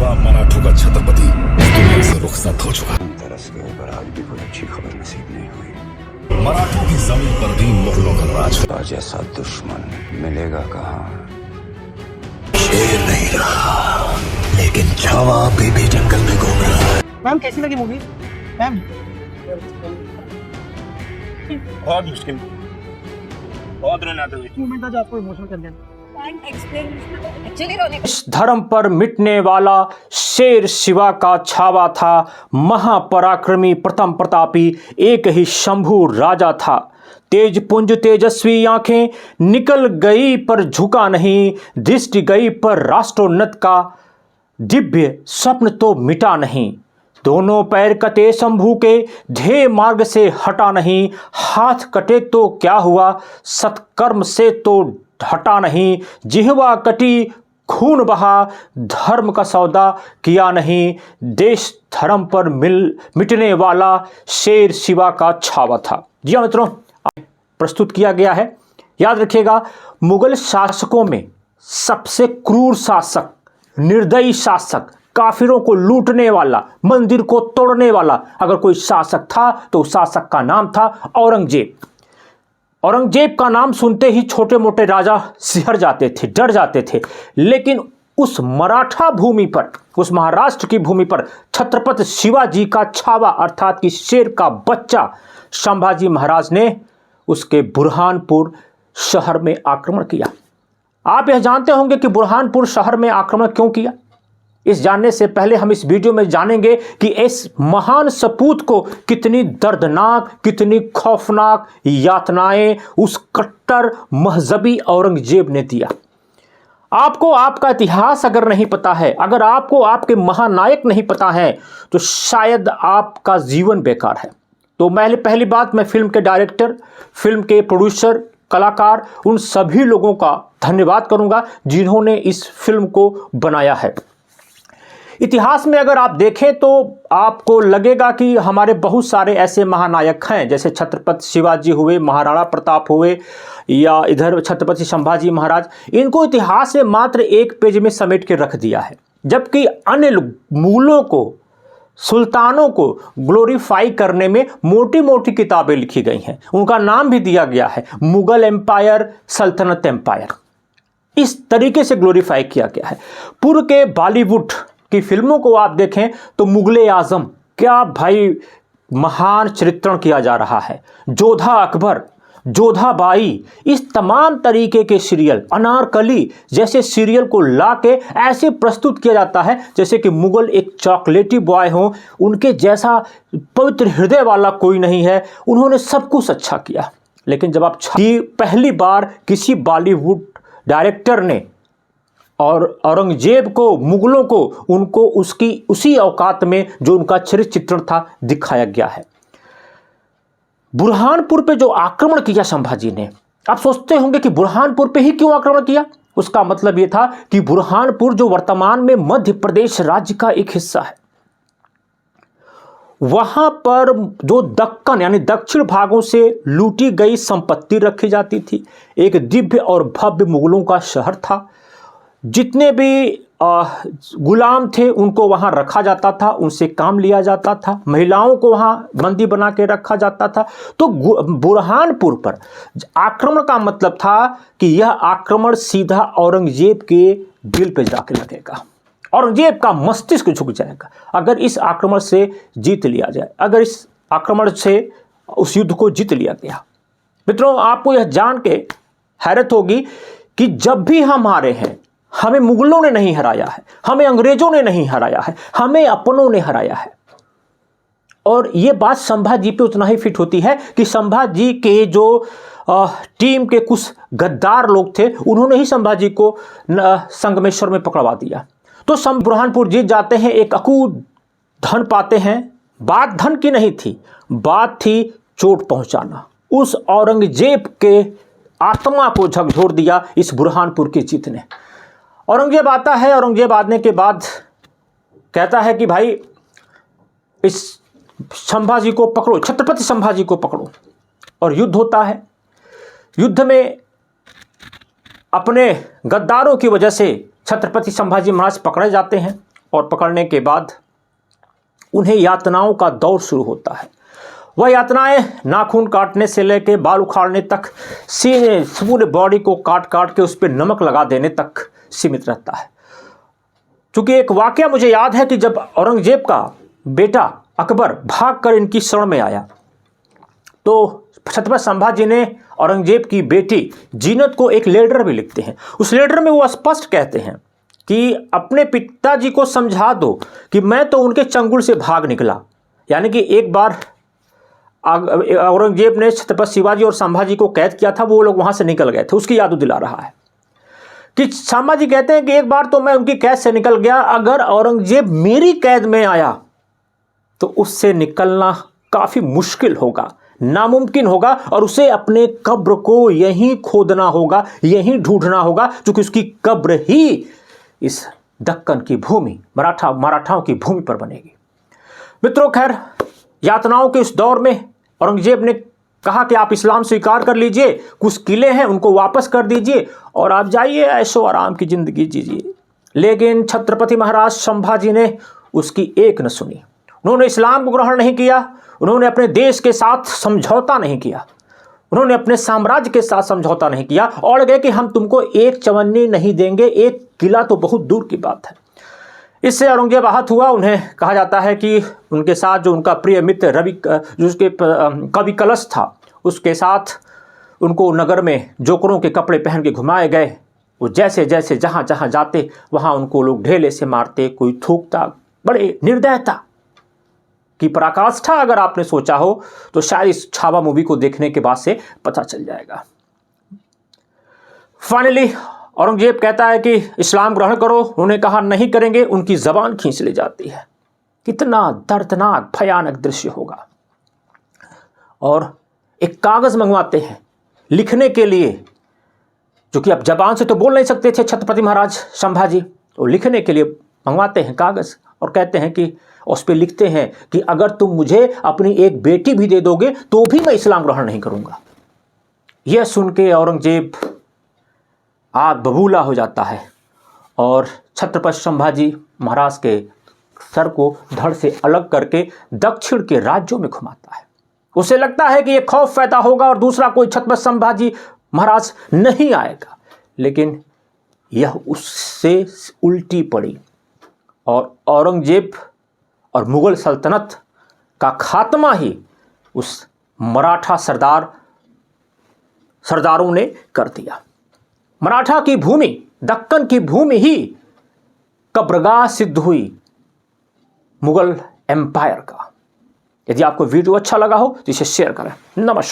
शिवा मराठों का छत्रपति इस दुनिया से रुखसत हो चुका। तरस गए पर आज भी कोई अच्छी खबर नसीब नहीं हुई। मराठों की जमीन पर भी मुगलों का राज। जैसा दुश्मन मिलेगा कहाँ। शेर नहीं रहा, लेकिन छावा अभी भी जंगल में घूम रहा है। मैम कैसी लगी मूवी मैम? बहुत मुश्किल, बहुत रोना आता है। मूवमेंट था जो आपको इमोशनल कर दिया। इस धर्म पर मिटने वाला शेर शिवा का छावा था। महापराक्रमी प्रथम प्रतापी एक ही शंभु राजा था। तेज पुंज तेजस्वी आंखें निकल गई पर झुका नहीं, दृष्टि गई पर राष्ट्रोन्नत का दिव्य स्वप्न तो मिटा नहीं। दोनों पैर कटे शंभू के ध्येय मार्ग से हटा नहीं, हाथ कटे तो क्या हुआ सत्कर्म से तो हटा नहीं। जिह्वा कटी खून बहा धर्म का सौदा किया नहीं, देश धर्म पर मिटने वाला शेर शिवा का छावा था। जी हाँ मित्रों, प्रस्तुत किया गया है। याद रखिएगा, मुगल शासकों में सबसे क्रूर शासक, निर्दयी शासक, काफिरों को लूटने वाला, मंदिर को तोड़ने वाला अगर कोई शासक था तो उस शासक का नाम था औरंगजेब। औरंगजेब का नाम सुनते ही छोटे मोटे राजा सिहर जाते थे, डर जाते थे। लेकिन उस मराठा भूमि पर, उस महाराष्ट्र की भूमि पर छत्रपति शिवाजी का छावा अर्थात कि शेर का बच्चा संभाजी महाराज ने उसके बुरहानपुर शहर में आक्रमण किया। आप यह जानते होंगे कि बुरहानपुर शहर में आक्रमण क्यों किया। इस जानने से पहले हम इस वीडियो में जानेंगे कि इस महान सपूत को कितनी दर्दनाक, कितनी खौफनाक यातनाएं उस कट्टर महजबी औरंगजेब ने दिया। आपको आपका इतिहास अगर नहीं पता है, अगर आपको आपके महानायक नहीं पता है, तो शायद आपका जीवन बेकार है। तो पहली बात, मैं फिल्म के डायरेक्टर, फिल्म के प्रोड्यूसर, कलाकार, उन सभी लोगों का धन्यवाद करूंगा जिन्होंने इस फिल्म को बनाया है। इतिहास में अगर आप देखें तो आपको लगेगा कि हमारे बहुत सारे ऐसे महानायक हैं, जैसे छत्रपति शिवाजी हुए, महाराणा प्रताप हुए, या इधर छत्रपति संभाजी महाराज। इनको इतिहास में मात्र एक पेज में समेट के रख दिया है, जबकि अन्य मुगलों को, सुल्तानों को ग्लोरीफाई करने में मोटी मोटी किताबें लिखी गई हैं। उनका नाम भी दिया गया है मुगल एम्पायर, सल्तनत एम्पायर। इस तरीके से ग्लोरीफाई किया गया है। पूर्व के बॉलीवुड की फिल्मों को आप देखें तो मुगले आजम, क्या भाई महान चित्रण किया जा रहा है। जोधा अकबर, जोधा बाई, इस तमाम तरीके के सीरियल, अनारकली जैसे सीरियल को लाके ऐसे प्रस्तुत किया जाता है जैसे कि मुगल एक चॉकलेटी बॉय हो, उनके जैसा पवित्र हृदय वाला कोई नहीं है। उन्होंने सब कुछ अच्छा किया। लेकिन जब आप पहली बार किसी बॉलीवुड डायरेक्टर ने और औरंगजेब को, मुगलों को, उनको उसी औकात में जो उनका चरित्र चित्रण था दिखाया गया है। बुरहानपुर पे जो आक्रमण किया संभाजी ने, आप सोचते होंगे कि बुरहानपुर पे ही क्यों आक्रमण किया। उसका मतलब यह था कि बुरहानपुर जो वर्तमान में मध्य प्रदेश राज्य का एक हिस्सा है, वहां पर जो दक्कन यानी दक्षिण भागों से लूटी गई संपत्ति रखी जाती थी। एक दिव्य और भव्य मुगलों का शहर था। जितने भी गुलाम थे उनको वहां रखा जाता था, उनसे काम लिया जाता था, महिलाओं को वहां बंदी बना के रखा जाता था। तो बुरहानपुर पर आक्रमण का मतलब था कि यह आक्रमण सीधा औरंगजेब के दिल पे जाके लगेगा, औरंगजेब का मस्तिष्क झुक जाएगा अगर इस आक्रमण से जीत लिया जाए, अगर इस आक्रमण से उस युद्ध को जीत लिया गया। मित्रों, आपको यह जान के हैरत होगी कि जब भी हम हारे हैं, हमें मुगलों ने नहीं हराया है, हमें अंग्रेजों ने नहीं हराया है, हमें अपनों ने हराया है। और यह बात संभाजी पे उतना ही फिट होती है कि संभाजी के जो टीम के कुछ गद्दार लोग थे, उन्होंने ही संभाजी को संगमेश्वर में पकड़वा दिया। तो बुरहानपुर जीत जाते हैं, एक अकूत धन पाते हैं। बात धन की नहीं थी, बात थी चोट पहुंचाना। उस औरंगजेब के आत्मा को झकझोर दिया इस बुरहानपुर की जीत ने। औरंगजेब आता है, औरंगजेब आने के बाद कहता है कि भाई इस संभाजी को पकड़ो, छत्रपति संभाजी को पकड़ो। और युद्ध होता है। युद्ध में अपने गद्दारों की वजह से छत्रपति संभाजी महाराज पकड़े जाते हैं। और पकड़ने के बाद उन्हें यातनाओं का दौर शुरू होता है। वह यातनाएं नाखून काटने से लेकर बाल उखाड़ने तक, सीने पूरे बॉडी को काट काट के उस पर नमक लगा देने तक सीमित रहता है। चूंकि एक वाकया मुझे याद है कि जब औरंगजेब का बेटा अकबर भागकर इनकी शरण में आया तो छत्रपति संभाजी ने औरंगजेब की बेटी जीनत को एक लेटर भी लिखते हैं। उस लेटर में वो स्पष्ट कहते हैं कि अपने पिताजी को समझा दो कि मैं तो उनके चंगुल से भाग निकला। यानी कि एक बार औरंगजेब ने छत्रपति शिवाजी और संभाजी को कैद किया था, वो लोग वहां से निकल गए थे, उसकी याद दिला रहा है कि संभाजी कहते हैं कि एक बार तो मैं उनकी कैद से निकल गया, अगर औरंगजेब मेरी कैद में आया तो उससे निकलना काफी मुश्किल होगा, नामुमकिन होगा, और उसे अपने कब्र को यहीं खोदना होगा, यहीं ढूंढना होगा, क्योंकि उसकी कब्र ही इस दक्कन की भूमि, मराठाओं की भूमि पर बनेगी। मित्रों, खैर यातनाओं के इस दौर में औरंगजेब ने कहा कि आप इस्लाम स्वीकार कर लीजिए, कुछ किले हैं उनको वापस कर दीजिए और आप जाइए ऐशो आराम की जिंदगी जीजिए। लेकिन छत्रपति महाराज संभाजी ने उसकी एक न सुनी। उन्होंने इस्लाम को ग्रहण नहीं किया, उन्होंने अपने देश के साथ समझौता नहीं किया, उन्होंने अपने साम्राज्य के साथ समझौता नहीं किया और गए कि हम तुमको एक चवन्नी नहीं देंगे, एक किला तो बहुत दूर की बात है। इससे औरंगजेब आहत हुआ। उन्हें कहा जाता है कि उनके साथ जो उनका प्रिय मित्र रवि, जो उसके कवि कलश था, उसके साथ उनको नगर में जोकरों के कपड़े पहन के घुमाए गए। वो जैसे जैसे जहाँ जहाँ जाते वहाँ उनको लोग ढेले से मारते, कोई थूकता। बड़े निर्दयता की पराकाष्ठा अगर आपने सोचा हो तो शायद इस छावा मूवी को देखने के बाद से पता चल जाएगा। फाइनली औरंगजेब कहता है कि इस्लाम ग्रहण करो। उन्होंने कहा नहीं करेंगे, उनकी जबान खींच ली जाती है। कितना दर्दनाक भयानक दृश्य होगा। और एक कागज मंगवाते हैं लिखने के लिए, जो कि अब जबान से तो बोल नहीं सकते थे छत्रपति महाराज संभाजी, तो लिखने के लिए मंगवाते हैं कागज और कहते हैं कि उस पर लिखते हैं कि अगर तुम मुझे अपनी एक बेटी भी दे दोगे तो भी मैं इस्लाम ग्रहण नहीं करूंगा। यह सुन के औरंगजेब आग बबूला हो जाता है और छत्रपति संभाजी महाराज के सर को धड़ से अलग करके दक्षिण के राज्यों में घुमाता है। उसे लगता है कि यह खौफ पैदा होगा और दूसरा कोई छत्रपति संभाजी महाराज नहीं आएगा, लेकिन यह उससे उल्टी पड़ी और औरंगजेब और मुगल सल्तनत का खात्मा ही उस मराठा सरदारों ने कर दिया। मराठा की भूमि, दक्कन की भूमि ही कब्रगाह सिद्ध हुई मुगल एम्पायर का। यदि आपको वीडियो अच्छा लगा हो तो इसे शेयर करें। नमस्कार।